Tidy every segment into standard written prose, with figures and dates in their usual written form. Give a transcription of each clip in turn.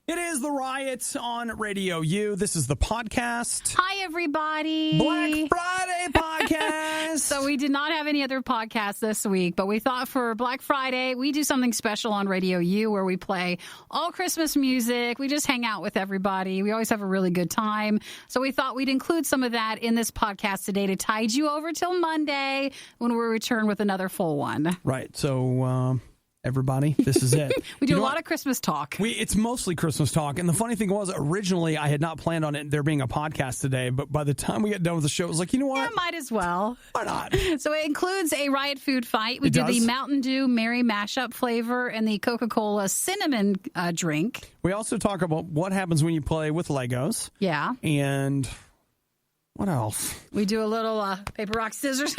It is the Riot on RadioU. This is the podcast. Hi, everybody. Black Friday podcast. So we did not have any other podcasts this week, but we thought for Black Friday, we do something special on RadioU where we play all Christmas music. We just hang out with everybody. We always have a really good time. So we thought we'd include some of that in this podcast today to tide you over till Monday when we return with another full one. Right. So, everybody, this is it. We do a lot of Christmas talk. It's mostly Christmas talk. And the funny thing was, originally, I had not planned on it there being a podcast today. But by the time we got done with the show, it was like, you know what? Yeah, might as well. Why not? So it includes a Riot food fight. We did the Mountain Dew Merry Mashup flavor and the Coca-Cola cinnamon drink. We also talk about what happens when you play with Legos. Yeah. And what else? We do a little paper, rock, scissors.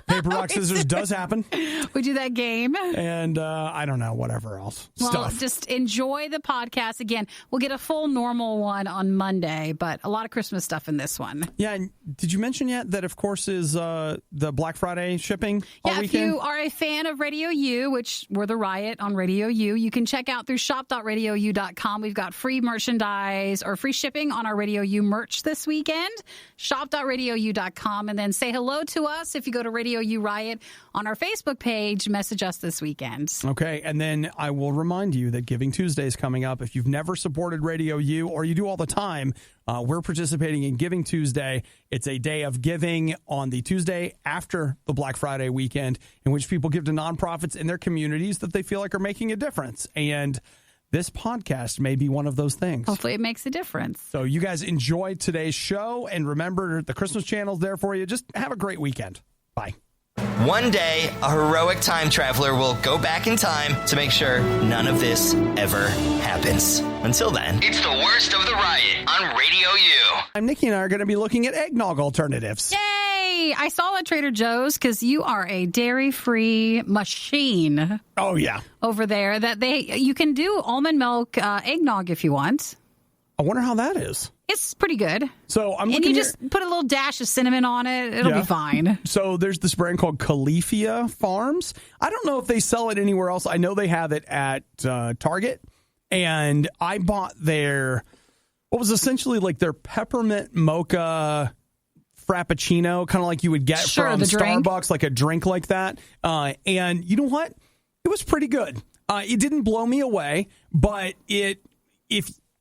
Paper, rock, scissors does happen. We do that game. And I don't know, whatever else. Well, Stuff. Just enjoy the podcast. Again, we'll get a full normal one on Monday, but a lot of Christmas stuff in this one. Yeah, and did you mention yet that, of course, is the Black Friday shipping all weekend? If you are a fan of RadioU, which we're the Riot on RadioU, you can check out through shop.radiou.com. We've got free merchandise or free shipping on our RadioU merch this weekend. Shop.radiou.com. And then say hello to us if you go to RadioU Riot on our Facebook page. Message us this weekend. Okay, and then I will remind you that Giving Tuesday is coming up. If you've never supported RadioU, or you do all the time, we're participating in Giving Tuesday. It's a day of giving on the Tuesday after the Black Friday weekend in which people give to nonprofits in their communities that they feel like are making a difference. And this podcast may be one of those things. Hopefully it makes a difference. So you guys enjoy today's show, and remember, the Christmas channel's there for you. Just have a great weekend. Bye. One day, a heroic time traveler will go back in time to make sure none of this ever happens. Until then, it's the worst of the Riot on RadioU. Nikki and I are going to be looking at eggnog alternatives. Yay! I saw at Trader Joe's, because you are a dairy-free machine. Oh, yeah. Over there, that you can do almond milk eggnog if you want. I wonder how that is. It's pretty good. So I'm looking and you just put a little dash of cinnamon on it. It'll be fine. So there's this brand called Califia Farms. I don't know if they sell it anywhere else. I know they have it at Target. And I bought what was essentially like their peppermint mocha frappuccino, kind of like you would get from Starbucks, like a drink like that. And you know what? It was pretty good. It didn't blow me away, but if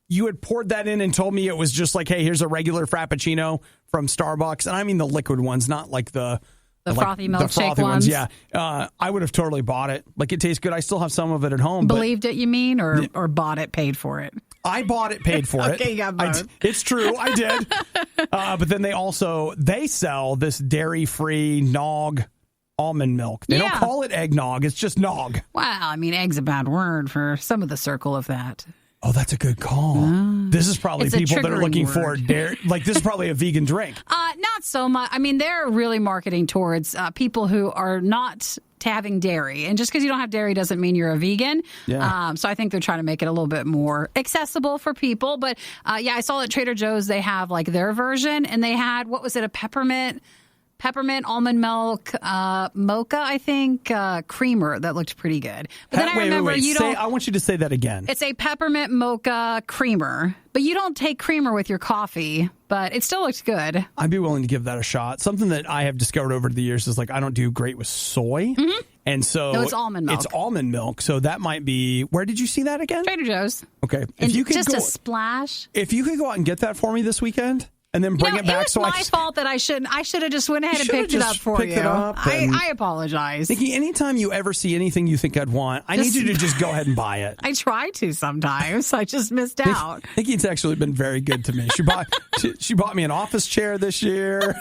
you had poured that in and told me it was just like, hey, here's a regular Frappuccino from Starbucks. And I mean the liquid ones, not like the frothy milkshake ones. Yeah. I would have totally bought it. Like, it tastes good. I still have some of it at home. Believed it, you mean? Or bought it, paid for it? I bought it, paid for it. Okay, you got both. It's true. I did. But then they sell this dairy-free nog almond milk. They don't call it eggnog. It's just nog. Wow. I mean, egg's a bad word for some of the circle of that. Oh, that's a good call. This is probably people that are looking for dairy. Like, this is probably a vegan drink. Not so much. I mean, they're really marketing towards people who are not having dairy. And just because you don't have dairy doesn't mean you're a vegan. Yeah. So I think they're trying to make it a little bit more accessible for people. But I saw at Trader Joe's they have like their version, and they had, what was it, a peppermint almond milk mocha, I think, creamer that looked pretty good. But then I remember I want you to say that again. It's a peppermint mocha creamer, but you don't take creamer with your coffee, but it still looks good. I'd be willing to give that a shot. Something that I have discovered over the years is, like, I don't do great with soy. Mm-hmm. And so no, it's almond milk. It's almond milk. So that might be, where did you see that again? Trader Joe's. Okay. And just a splash. If you could go out and get that for me this weekend, and then bring it back. It was my fault that I should have just went ahead and picked it up for you. I apologize. Nikki, anytime you ever see anything you think I'd want, I need you to just go ahead and buy it. I try to sometimes. I just missed out. Nikki's actually been very good to me. She bought me an office chair this year.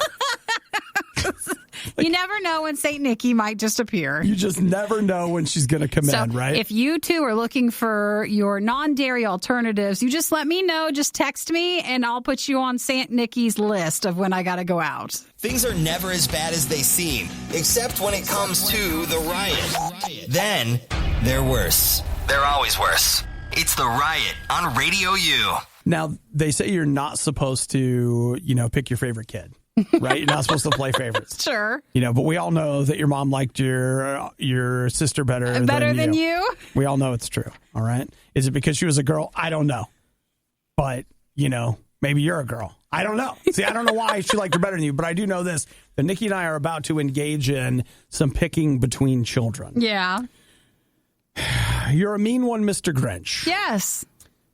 You never know when St. Nicky might just appear. You just never know when she's going to come in, right? If you two are looking for your non-dairy alternatives, you just let me know. Just text me, and I'll put you on St. Nicky's list of when I got to go out. Things are never as bad as they seem, except when it comes to the Riot. Then, they're worse. They're always worse. It's the Riot on RadioU. Now, they say you're not supposed to, pick your favorite kid. right? You're not supposed to play favorites. Sure. But we all know that your mom liked your sister better than you. We all know it's true. All right. Is it because she was a girl? I don't know. But, maybe you're a girl. I don't know. See, I don't know why she liked her better than you, but I do know this, that Nikki and I are about to engage in some picking between children. Yeah. You're a mean one, Mr. Grinch. Yes.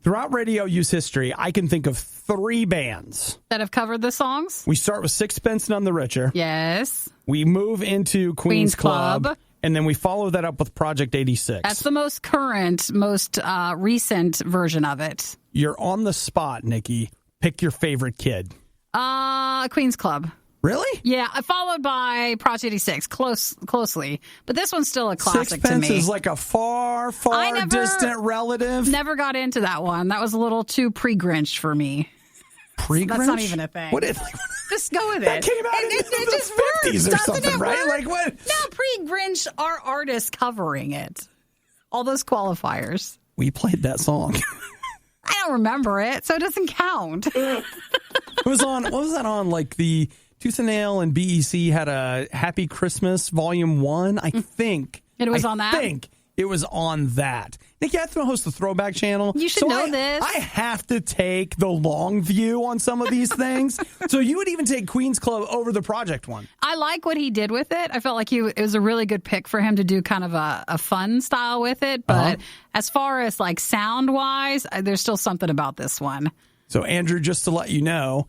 Throughout RadioU's history, I can think of 3 bands that have covered the songs. We start with Sixpence None the Richer. Yes. We move into Queen's Club. And then we follow that up with Project 86. That's the most current, most recent version of it. You're on the spot, Nikki. Pick your favorite kid. Queen's Club. Really? Yeah, followed by Project 86, closely. But this one's still a classic to me. Sixpence is like a far distant relative. Never got into that one. That was a little too pre-Grinch for me. Pre-Grinch? That's not even a thing. What is? Just go with it. That came out in the 50s or something, right? Like what? No, pre-Grinch, our artists covering it. All those qualifiers. We played that song. I don't remember it, so it doesn't count. It was on, what was that on? Like the Tooth and Nail and BEC had a Happy Christmas Volume 1, I think. And it was on that? I think it was on that. Nikki, I have to host the Throwback Channel. You should know this. I have to take the long view on some of these things. So you would even take Queen's Club over the Project one. I like what he did with it. I felt like it was a really good pick for him to do kind of a fun style with it. But as far as like sound-wise, there's still something about this one. So, Andrew, just to let you know,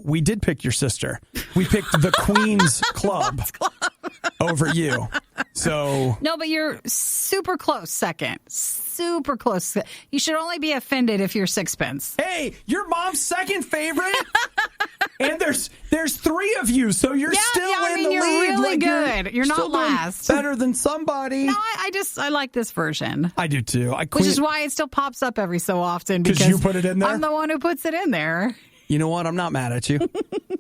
we did pick your sister. We picked the Queen's Club over you. So no, but you're super close second. Super close. You should only be offended if you're Sixpence. Hey, your mom's second favorite? And there's 3 of you, so you're still in the lead. You're really good. You're not last. Better than somebody. No, I like this version. I do too. Which is why it still pops up every so often. Because you put it in there? I'm the one who puts it in there. You know what? I'm not mad at you.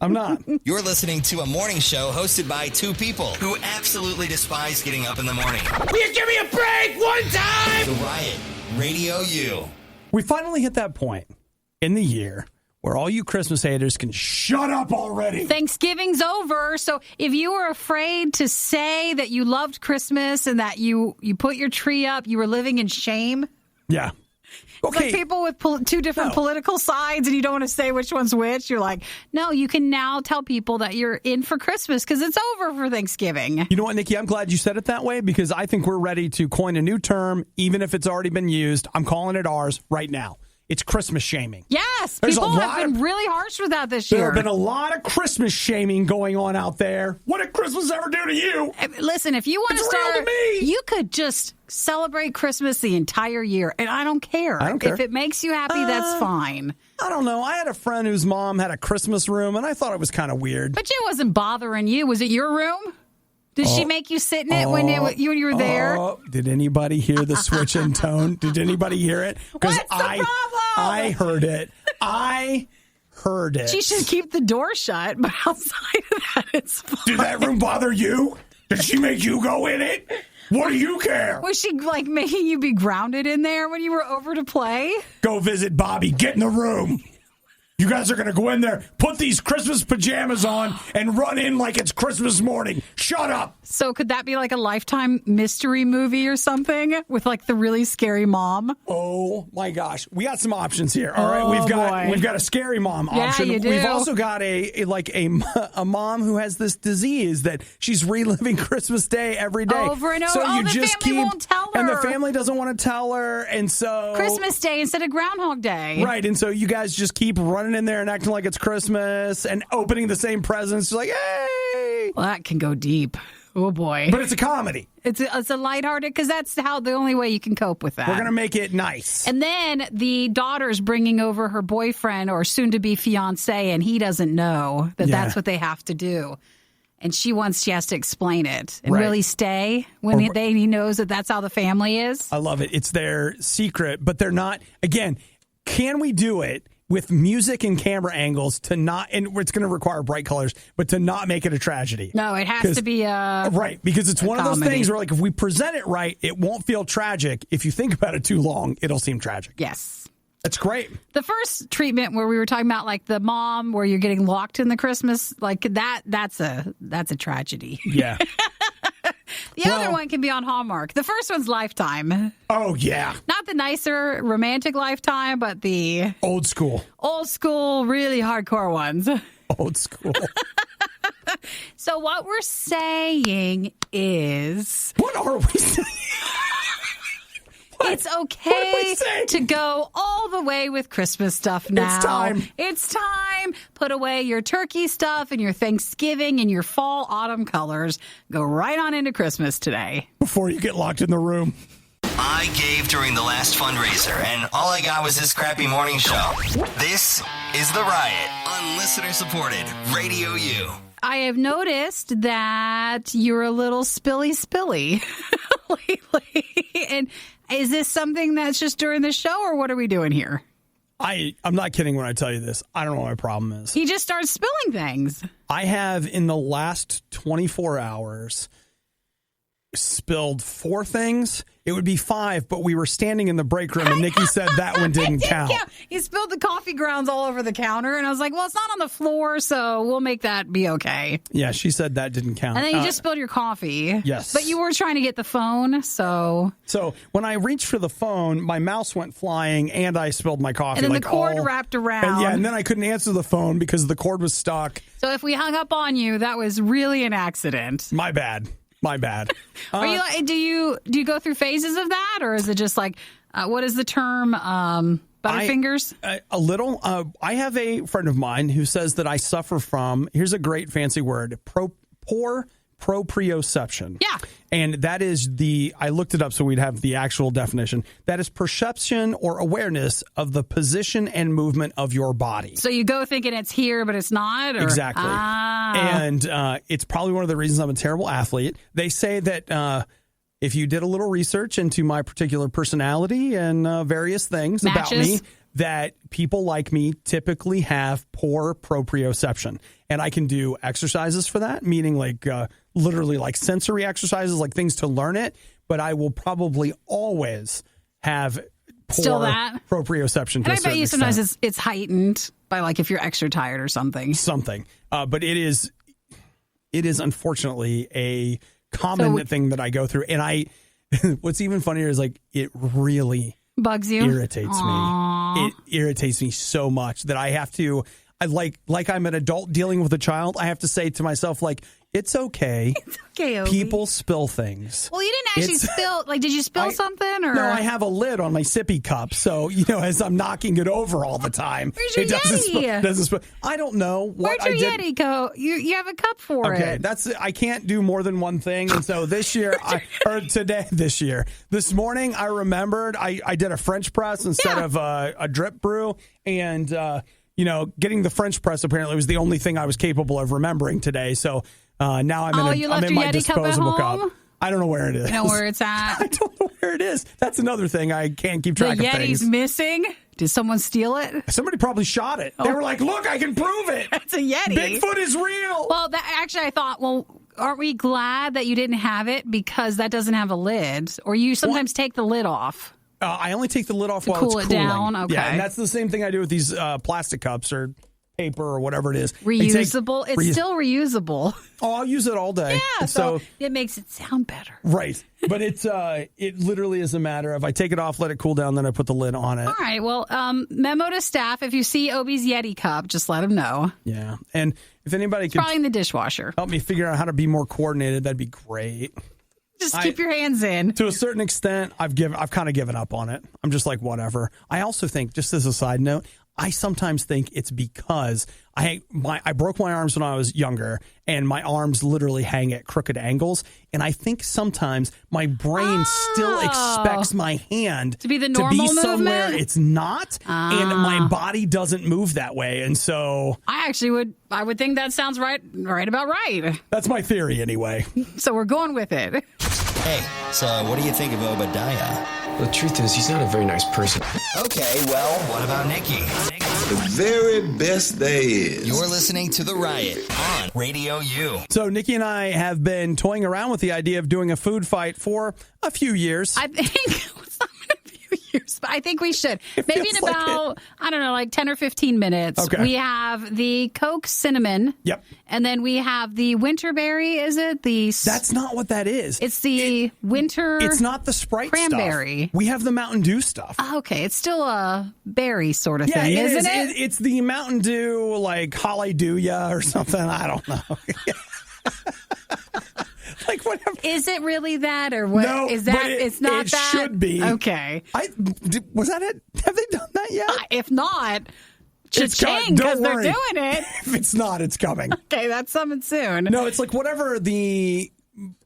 I'm not. You're listening to a morning show hosted by 2 people who absolutely despise getting up in the morning. Will you give me a break one time? The Riot, RadioU. We finally hit that point in the year where all you Christmas haters can shut up already. Thanksgiving's over, so if you were afraid to say that you loved Christmas and that you put your tree up, you were living in shame. Yeah. It's like people with 2 different political sides and you don't want to say which one's which. You're like, no, you can now tell people that you're in for Christmas because it's over for Thanksgiving. You know what, Nikki? I'm glad you said it that way because I think we're ready to coin a new term, even if it's already been used. I'm calling it ours right now. It's Christmas shaming. Yes, people have been really harsh with that this year. There have been a lot of Christmas shaming going on out there. What did Christmas ever do to you? Listen, if you want to start, you could just celebrate Christmas the entire year, and I don't care. If it makes you happy, that's fine. I don't know. I had a friend whose mom had a Christmas room, and I thought it was kind of weird. But it wasn't bothering you. Was it your room? Did she make you sit in it when you were there? Did anybody hear the switch in tone? Did anybody hear it? What's the problem? I heard it. I heard it. She should keep the door shut, but outside of that, it's fine. Did that room bother you? Did she make you go in it? What do you care? Was she like making you be grounded in there when you were over to play? Go visit Bobby. Get in the room. You guys are going to go in there, put these Christmas pajamas on, and run in like it's Christmas morning. Shut up. So could that be like a Lifetime mystery movie or something with like the really scary mom? Oh my gosh, we got some options here. All right, we've got a scary mom option. You do. We've also got a mom who has this disease that she's reliving Christmas Day every day over and over. So the family won't tell her, and the family doesn't want to tell her, and so Christmas Day instead of Groundhog Day. Right, and so you guys just keep running in there and acting like it's Christmas and opening the same presents. Like, hey! Well, that can go deep. Oh, boy. But it's a comedy. It's a lighthearted, because that's the only way you can cope with that. We're going to make it nice. And then the daughter's bringing over her boyfriend or soon-to-be fiancé, and he doesn't know that that's what they have to do. And she has to explain it. And will he stay when he knows that that's how the family is? I love it. It's their secret, but they're not. Again, can we do it with music and camera angles to not, and it's going to require bright colors, but to not make it a tragedy? No, it has to be right, because it's one of those things where, like, if we present it right, it won't feel tragic. If you think about it too long, it'll seem tragic. Yes. That's great. The first treatment where we were talking about like the mom where you're getting locked in the Christmas, like that's a tragedy. Yeah. The other one can be on Hallmark. The first one's Lifetime. Oh, yeah. Not the nicer romantic Lifetime, but the Old school, really hardcore ones. Old school. So what we're saying is... What are we saying? It's okay to go all the way with Christmas stuff now. It's time. Put away your turkey stuff and your Thanksgiving and your fall, autumn colors. Go right on into Christmas today. Before you get locked in the room. I gave during the last fundraiser, and all I got was this crappy morning show. This is The Riot on listener-supported Radio U. I have noticed that you're a little spilly lately. And is this something that's just during the show, or what are we doing here? I'm not kidding when I tell you this. I don't know what my problem is. He just starts spilling things. I have, in the last 24 hours, spilled 4 things. It would be 5, but we were standing in the break room, and Nikki said that one didn't count. He spilled the coffee grounds all over the counter, and I was like, well, it's not on the floor, so we'll make that be okay. Yeah, she said that didn't count. And then you just spilled your coffee. Yes. But you were trying to get the phone, so... So when I reached for the phone, my mouse went flying, and I spilled my coffee. And then the cord wrapped around. And then I couldn't answer the phone because the cord was stuck. So if we hung up on you, that was really an accident. My bad. Are you like, do you go through phases of that, or is it just like what is the term butterfingers? A little. I have a friend of mine who says that I suffer from, here's a great fancy word, poor proprioception. Yeah. And that is I looked it up so we'd have the actual definition. That is perception or awareness of the position and movement of your body. So you go thinking it's here, but it's not? Or? Exactly. And it's probably one of the reasons I'm a terrible athlete. They say that if you did a little research into my particular personality and various things about me, that people like me typically have poor proprioception. And I can do exercises for that, meaning like literally like sensory exercises, like things to learn it. But I will probably always have poor proprioception. And I bet you sometimes it's heightened by like if you're extra tired or something. But it is unfortunately a common thing that I go through. And what's even funnier is like it really bugs you, irritates me. It irritates me so much that I have to, like I'm an adult dealing with a child, I have to say to myself, like, it's okay. It's okay, Obi. People spill things. Well, you didn't actually spill. Like, did you spill something? Or? No, I have a lid on my sippy cup. So, as I'm knocking it over all the time. Where's your Yeti? Doesn't spill. I don't know what Where'd your Yeti go? You have a cup for it. Okay, I can't do more than one thing. And so this morning, I remembered I did a French press instead of a drip brew. And, getting the French press apparently was the only thing I was capable of remembering today. So, now I'm in my disposable cup. I don't know where it is. You know where it's at? I don't know where it is. That's another thing. I can't keep track of things. The Yeti's missing? Did someone steal it? Somebody probably shot it. They were like, look, I can prove it. It's a Yeti. Bigfoot is real. Well, I thought, aren't we glad that you didn't have it because that doesn't have a lid? Or you sometimes take the lid off? I only take the lid off while cool it's it cooling. Down. Okay. Yeah, and that's the same thing I do with these plastic cups or paper or whatever it is. Reusable. It's still reusable. Oh, I'll use it all day. Yeah, so it makes it sound better. Right. But it literally is a matter of I take it off, let it cool down, then I put the lid on it. All right. Well, memo to staff, if you see Obi's Yeti cup, just let him know. Yeah. And if anybody could probably in the dishwasher. Help me figure out how to be more coordinated, that'd be great. Just keep your hands in. To a certain extent, I've kind of given up on it. I'm just like, whatever. I also think, just as a side note, I sometimes think it's because I broke my arms when I was younger, and my arms literally hang at crooked angles. And I think sometimes my brain still expects my hand to be the normal somewhere movement? It's not, and my body doesn't move that way. And so I would think that sounds right about right. That's my theory anyway. So we're going with it. Hey, so what do you think of Obadiah? The truth is, he's not a very nice person. Okay, well, what about Nikki? The very best there is. You're listening to The Riot on Radio U. So Nikki and I have been toying around with the idea of doing a food fight for a few years. I think it's not been a few years, but I think we should. Maybe in about, I don't know, like 10 or 15 minutes. Okay. We have the Coke Cinnamon. Yep. And then we have the Winterberry, is it? That's not what that is. It's the winter. It's not the Sprite cranberry stuff. We have the Mountain Dew stuff. Okay, it's still a berry sort of thing, it isn't is. it? It's the Mountain Dew, like Hallelujah or something. I don't know. Like whatever. Is it really that, or what? No, is that? It's not it that. It should be. Okay. Was that it? Have they done that yet? If not, cha-ching, because they're doing it. If it's not, it's coming. Okay, that's coming soon. No, it's like whatever the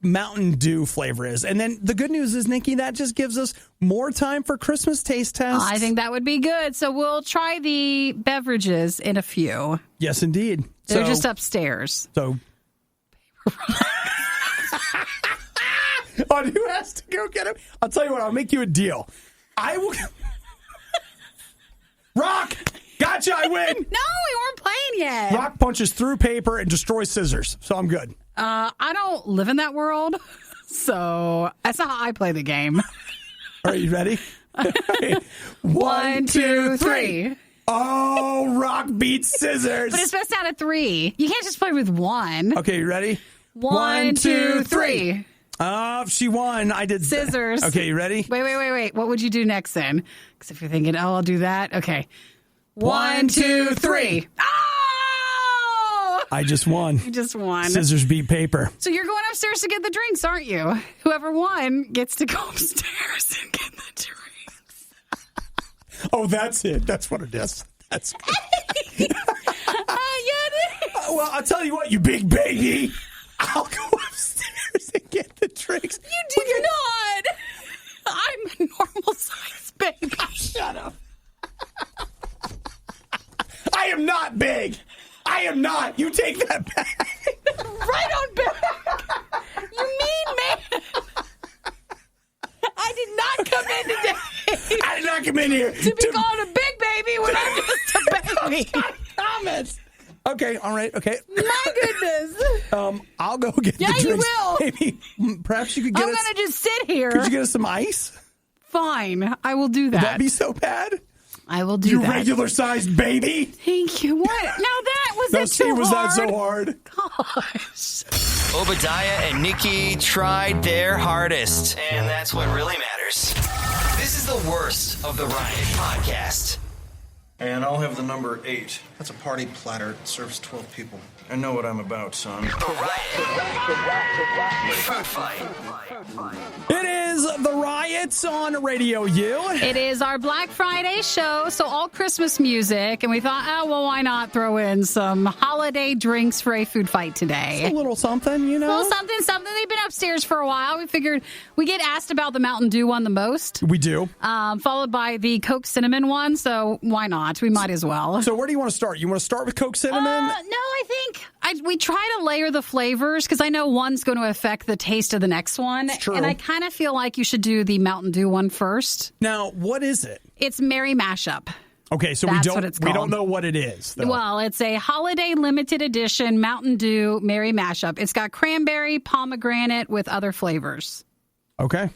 Mountain Dew flavor is. And then the good news is, Nikki, that just gives us more time for Christmas taste tests. I think that would be good. So we'll try the beverages in a few. Yes, indeed. They're just upstairs. So. On who has to go get him? I'll tell you what, I'll make you a deal. I will. Rock! Gotcha, I win! No, we weren't playing yet. Rock punches through paper and destroys scissors, so I'm good. I don't live in that world, so that's not how I play the game. Are you ready? One, two, three. Oh, Rock beats scissors. But it's best out of three. You can't just play with one. Okay, you ready? One, two, three. Oh, she won. I did scissors. Okay, you ready? Wait. What would you do next then? Because if you're thinking, I'll do that. Okay. One, two, three. Oh! I just won. You just won. Scissors beat paper. So you're going upstairs to get the drinks, aren't you? Whoever won gets to go upstairs and get the drinks. Oh, that's it. That's what it is. That's it. Well, I'll tell you what, you big baby. I'll go upstairs and get the drinks. You did not. I'm a normal size baby. Shut up. I am not big. I am not. You take that back. Right on back. You mean man. I did not come in today. I did not come in here to be called a big baby when I'm just a baby. Comments. Okay, all right, okay. My goodness. I'll go get the drinks. Yeah, you will. Maybe, perhaps you could get I'm going to just sit here. Could you get us some ice? Fine, I will do that. Would that be so bad? I will do you that. You regular-sized baby. Thank you. What? Now that was no, it too was hard? That so hard? Gosh. Obadiah and Nikki tried their hardest, and that's what really matters. This is the worst of the Riot podcast. And I'll have the number 8. That's a party platter. It serves 12 people. I know what I'm about, son. The Riot. Food fight. It is the Riots on RadioU. It is our Black Friday show, so all Christmas music, and we thought, why not throw in some holiday drinks for a food fight today? It's a little something, you know? A little something. They've been upstairs for a while. We figured we get asked about the Mountain Dew one the most. We do. Followed by the Coke Cinnamon one, so why not? We might as well. So where do you want to start? You want to start with Coke Cinnamon? No, I think we try to layer the flavors because I know one's going to affect the taste of the next one. It's true. And I kind of feel like you should do the Mountain Dew one first. Now, what is it? It's Merry Mashup. Okay, so That's we what it's called. don't know what it is, though. Well, it's a holiday limited edition Mountain Dew Merry Mashup. It's got cranberry, pomegranate with other flavors. Okay.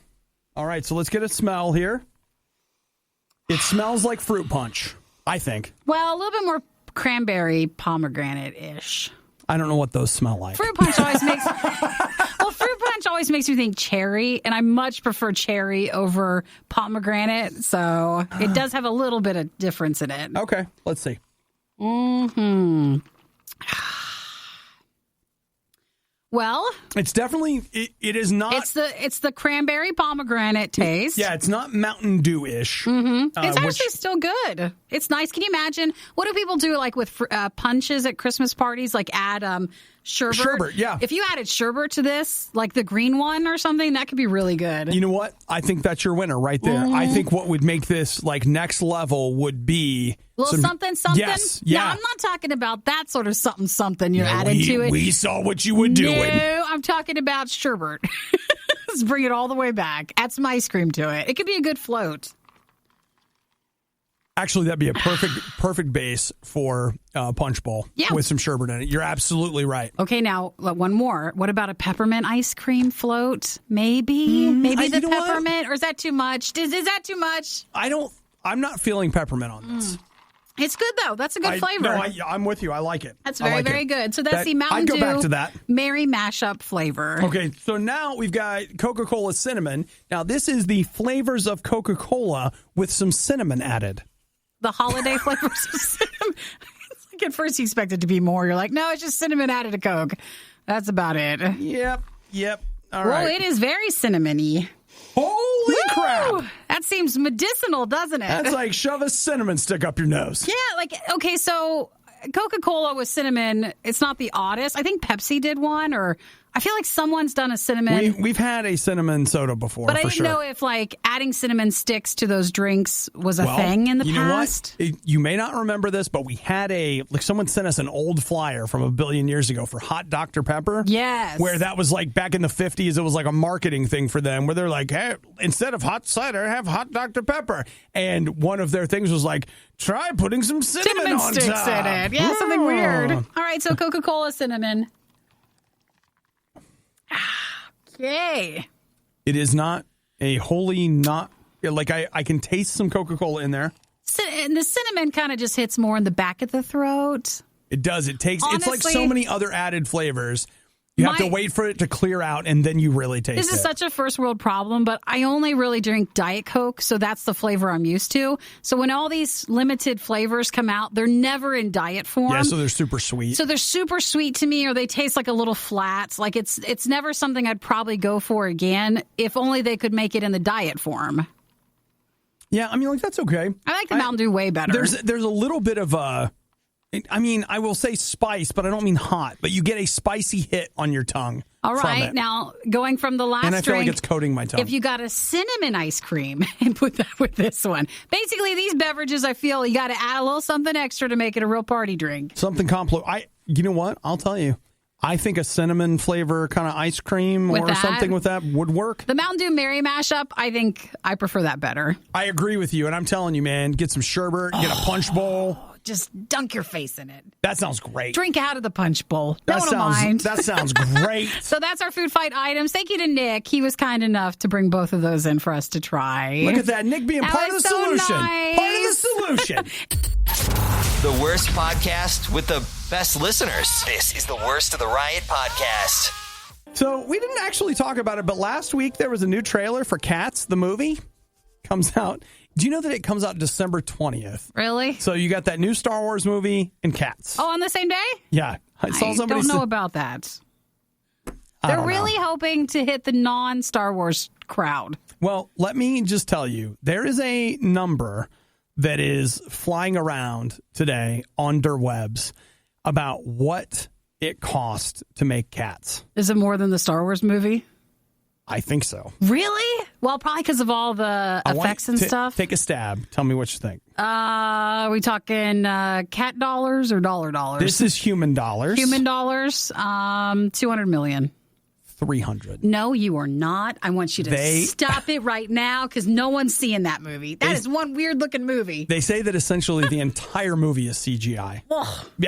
All right, so let's get a smell here. It smells like fruit punch, I think. Well, a little bit more cranberry pomegranate-ish. I don't know what those smell like. Fruit punch always makes me think cherry, and I much prefer cherry over pomegranate, so it does have a little bit of difference in it. Okay, let's see. Mm-hmm. Well, it's definitely it is not. It's the cranberry pomegranate taste. Yeah, it's not Mountain Dew-ish. Mm-hmm. It's actually still good. It's nice. Can you imagine what do people do like with punches at Christmas parties? Like add sherbet. Sherbet, yeah. If you added sherbet to this, like the green one or something, that could be really good. You know what? I think that's your winner right there. Mm-hmm. I think what would make this like next level would be something. Yes, yeah. No, I'm not talking about that sort of something you're adding to it. We saw what you were doing. No, I'm talking about sherbet. Let's bring it all the way back. Add some ice cream to it. It could be a good float. Actually, that'd be a perfect base for punch bowl with some sherbet in it. You're absolutely right. Okay, now one more. What about a peppermint ice cream float? Maybe the peppermint, or is that too much? Is that too much? I'm not feeling peppermint on this. It's good though. That's a good flavor. No, I'm with you. I like it. That's very good. So that's the Mountain Dew. I'd go back to that. Merry mashup flavor. Okay, so now we've got Coca-Cola cinnamon. Now this is the flavors of Coca-Cola with some cinnamon added. The holiday flavors of cinnamon. It's like at first you expect it to be more. You're like, no, it's just cinnamon added to Coke. That's about it. Yep. All right. Well, it is very cinnamony. Holy crap! That seems medicinal, doesn't it? That's like shove a cinnamon stick up your nose. Yeah, okay, so Coca-Cola with cinnamon, it's not the oddest. I think Pepsi did one, or I feel like someone's done a cinnamon. We've had a cinnamon soda before, but I didn't know if adding cinnamon sticks to those drinks was a thing in the past. Know what? You may not remember this, but we had someone sent us an old flyer from a billion years ago for Hot Dr. Pepper. Yes. Where that was like back in the 50s, it was like a marketing thing for them where they're like, hey, instead of hot cider, have Hot Dr. Pepper. And one of their things was like, try putting some cinnamon on sticks top. in it. Yeah, something weird. All right, so Coca-Cola cinnamon. Okay. It is not a wholly not like I can taste some Coca-Cola in there. And the cinnamon kind of just hits more in the back of the throat. It does. Honestly, it's like so many other added flavors. You have to wait for it to clear out, and then you really taste it. This is such a first world problem, but I only really drink Diet Coke, so that's the flavor I'm used to. So when all these limited flavors come out, they're never in diet form. Yeah, so they're super sweet. So they're super sweet to me, or they taste like a little flat. Like it's never something I'd probably go for again, if only they could make it in the diet form. Yeah, I mean, like, that's okay. I like the Mountain Dew way better. There's a little bit of I mean, I will say spice, but I don't mean hot. But you get a spicy hit on your tongue. All right. Now, going from the last and I feel drink, like it's coating my tongue. If you got a cinnamon ice cream and put that with this one. Basically, these beverages, I feel you got to add a little something extra to make it a real party drink. Something you know what? I'll tell you. I think a cinnamon flavor kind of ice cream or something with that would work. The Mountain Dew Merry Mashup, I think I prefer that better. I agree with you. And I'm telling you, man, get some sherbet, get a punch bowl. Just dunk your face in it. That sounds great. Drink out of the punch bowl. That sounds great. So that's our food fight items. Thank you to Nick. He was kind enough to bring both of those in for us to try. Look at that. Nick being part of the solution. Nice. Part of the solution. The worst podcast with the best listeners. This is the Worst of the Riot podcast. So we didn't actually talk about it, but last week there was a new trailer for Cats, the movie. Comes out. Do you know that it comes out December 20th? Really? So you got that new Star Wars movie and Cats. Oh, on the same day? Yeah. I don't know about that. They're really hoping to hit the non-Star Wars crowd. Well, let me just tell you, there is a number that is flying around today on derwebs about what it cost to make Cats. Is it more than the Star Wars movie? I think so. Really? Well, probably because of all the effects and stuff. Take a stab. Tell me what you think. Are we talking cat dollars or dollar dollars? This is human dollars. Human dollars. 200 million. 300. No, you are not. I want you to stop it right now because no one's seeing that movie. That is one weird looking movie. They say that essentially the entire movie is CGI.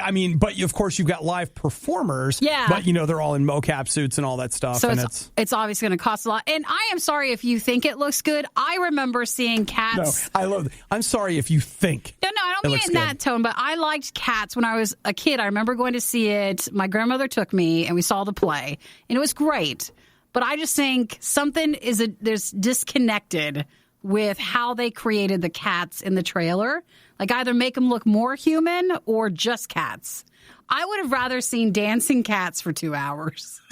I mean, but of course you've got live performers. Yeah. But they're all in mocap suits and all that stuff. So and it's obviously going to cost a lot. And I am sorry if you think it looks good. I remember seeing Cats. No, I love it. I'm sorry if you think. No, I don't mean it in that tone, but I liked Cats when I was a kid. I remember going to see it. My grandmother took me and we saw the play and it was great. But I just think something there's disconnected with how they created the cats in the trailer. Like either make them look more human or just cats. I would have rather seen dancing cats for 2 hours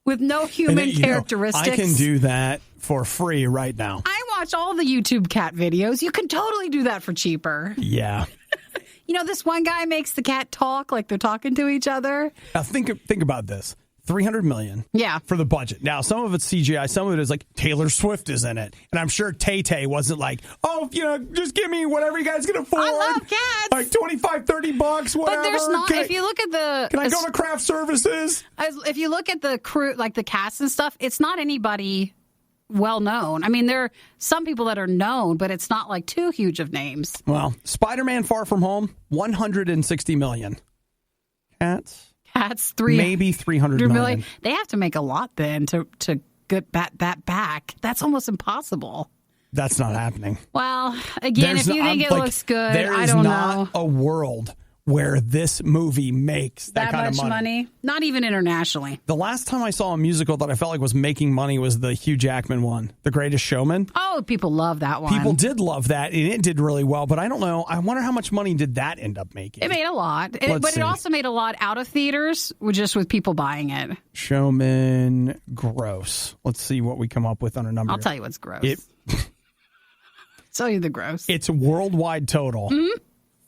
with no human characteristics. I can do that for free right now. I watch all the YouTube cat videos. You can totally do that for cheaper. Yeah. This one guy makes the cat talk like they're talking to each other. Now think about this. $300 million for the budget. Now, some of it's CGI. Some of it is like Taylor Swift is in it. And I'm sure Tay-Tay wasn't like, just give me whatever you guys can afford. I love cats. Like $25-$30, whatever. But there's not, if you look at the... Can I go to craft services? If you look at the crew, like the cast and stuff, it's not anybody well known. I mean, there are some people that are known, but it's not like too huge of names. Well, Spider-Man Far From Home, $160 million. Cats, maybe $300 million. They have to make a lot then to get that back. That's almost impossible. That's not happening. Well, again, if you think it looks good, I don't know. There is not a world where this movie makes that kind much of money. Not even internationally. The last time I saw a musical that I felt like was making money was the Hugh Jackman one, The Greatest Showman. Oh, people love that one. People did love that, and it did really well, but I don't know. I wonder how much money did that end up making? It made a lot. It also made a lot out of theaters, just with people buying it. Showman, gross. Let's see what we come up with on a number. I'll tell you what's gross. Tell you the gross. It's worldwide total. Mm-hmm.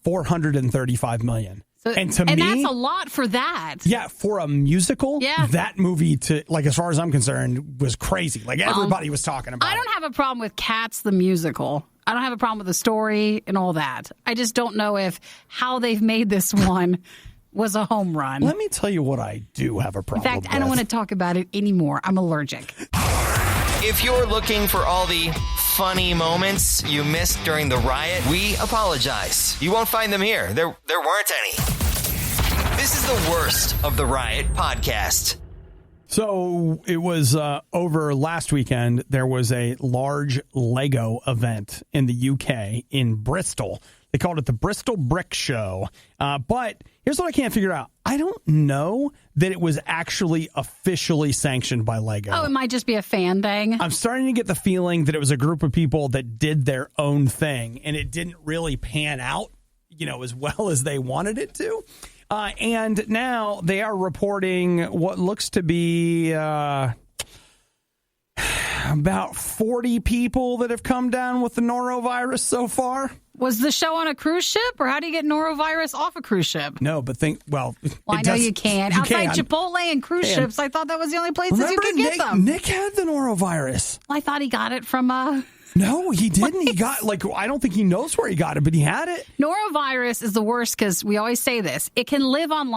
$435 million. So, and to me, that's a lot for that. Yeah, for a musical, that movie, as far as I'm concerned, was crazy. Like, everybody was talking about it. I don't have a problem with Cats the musical. I don't have a problem with the story and all that. I just don't know if how they've made this one was a home run. Let me tell you what I do have a problem with. In fact, I don't want to talk about it anymore. I'm allergic. If you're looking for all the funny moments you missed during the riot, we apologize. You won't find them here. There weren't any. This is the worst of the Riot podcast. So it was over last weekend. There was a large Lego event in the UK in Bristol. They called it the Bristol Brick Show. But here's what I can't figure out. I don't know that it was actually officially sanctioned by Lego. Oh, it might just be a fan thing. I'm starting to get the feeling that it was a group of people that did their own thing, and it didn't really pan out, as well as they wanted it to. And now they are reporting what looks to be about 40 people that have come down with the norovirus so far. Was the show on a cruise ship, or how do you get norovirus off a cruise ship? No, but I know you can. Outside Chipotle and cruise ships, I thought that was the only places you could get them. Nick had the norovirus. Well, I thought he got it from No, he didn't. He got, I don't think he knows where he got it, but he had it. Norovirus is the worst because we always say this. It can live on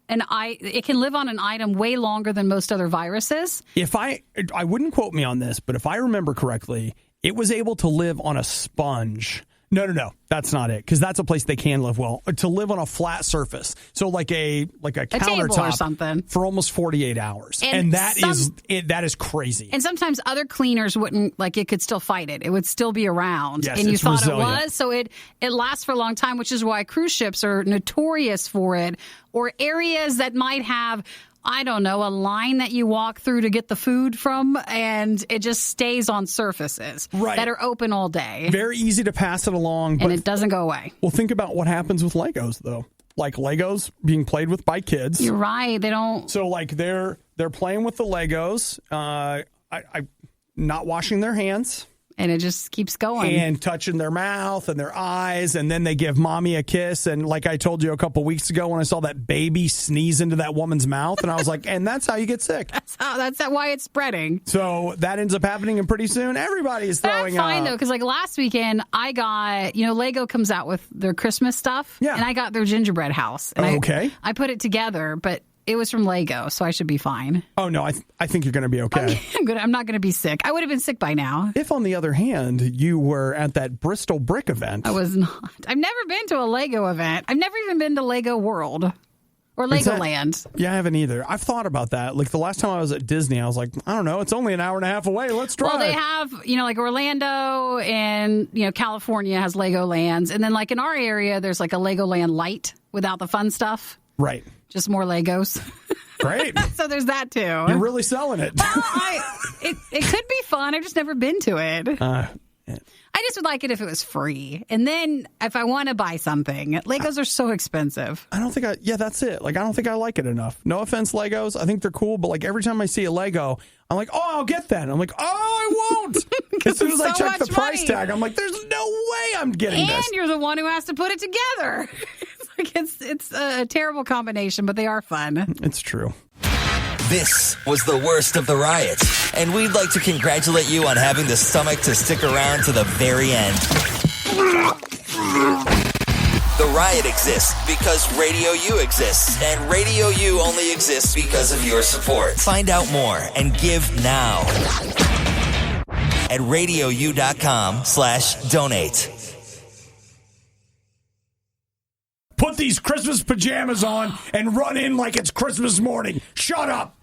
an item way longer than most other viruses. I wouldn't quote me on this, but if I remember correctly, it was able to live on a sponge. No, that's not it, because that's a place they can live well. To live on a flat surface, so like a countertop or something, for almost 48 hours, and that is crazy. And sometimes other cleaners wouldn't it could still fight it. It would still be around, yes, and you thought resilient. It was, so it lasts for a long time, which is why cruise ships are notorious for it, or areas that might have, I don't know, a line that you walk through to get the food from, and it just stays on surfaces that are open all day. Very easy to pass it along. And it doesn't go away. Well, think about what happens with Legos, though. Like Legos being played with by kids. You're right. They don't. So, they're playing with the Legos, not washing their hands. And it just keeps going. And touching their mouth and their eyes. And then they give mommy a kiss. And like I told you a couple weeks ago when I saw that baby sneeze into that woman's mouth. And I was like, and that's how you get sick. That's why it's spreading. So that ends up happening. And pretty soon everybody's throwing up. That's fine, though, because last weekend I got, Lego comes out with their Christmas stuff. Yeah. And I got their gingerbread house. And I put it together, but it was from Lego, so I should be fine. Oh, no, I think you're going to be okay. I'm not going to be sick. I would have been sick by now. If, on the other hand, you were at that Bristol Brick event. I was not. I've never been to a Lego event. I've never even been to Lego World or Legoland. Yeah, I haven't either. I've thought about that. The last time I was at Disney, I was like, I don't know, it's only an hour and a half away. Let's drive. Well, they have, Orlando and, California has Legolands. And then, in our area, there's a Legoland Light without the fun stuff. Right. Just more Legos. Great. So there's that, too. You're really selling it. Well, it could be fun. I've just never been to it. I just would like it if it was free. And then if I want to buy something, Legos are so expensive. I don't think that's it. I don't think I like it enough. No offense, Legos. I think they're cool. But every time I see a Lego, I'm like, oh, I'll get that. I'm like, oh, I won't. As soon as I check the price tag, I'm like, there's no way I'm getting this. And you're the one who has to put it together. It's a terrible combination, but they are fun. It's true. This was the worst of the riot, and we'd like to congratulate you on having the stomach to stick around to the very end. The riot exists because Radio U exists, and Radio U only exists because of your support. Find out more and give now. at RadioU.com/donate. Put these Christmas pajamas on and run in like it's Christmas morning. Shut up.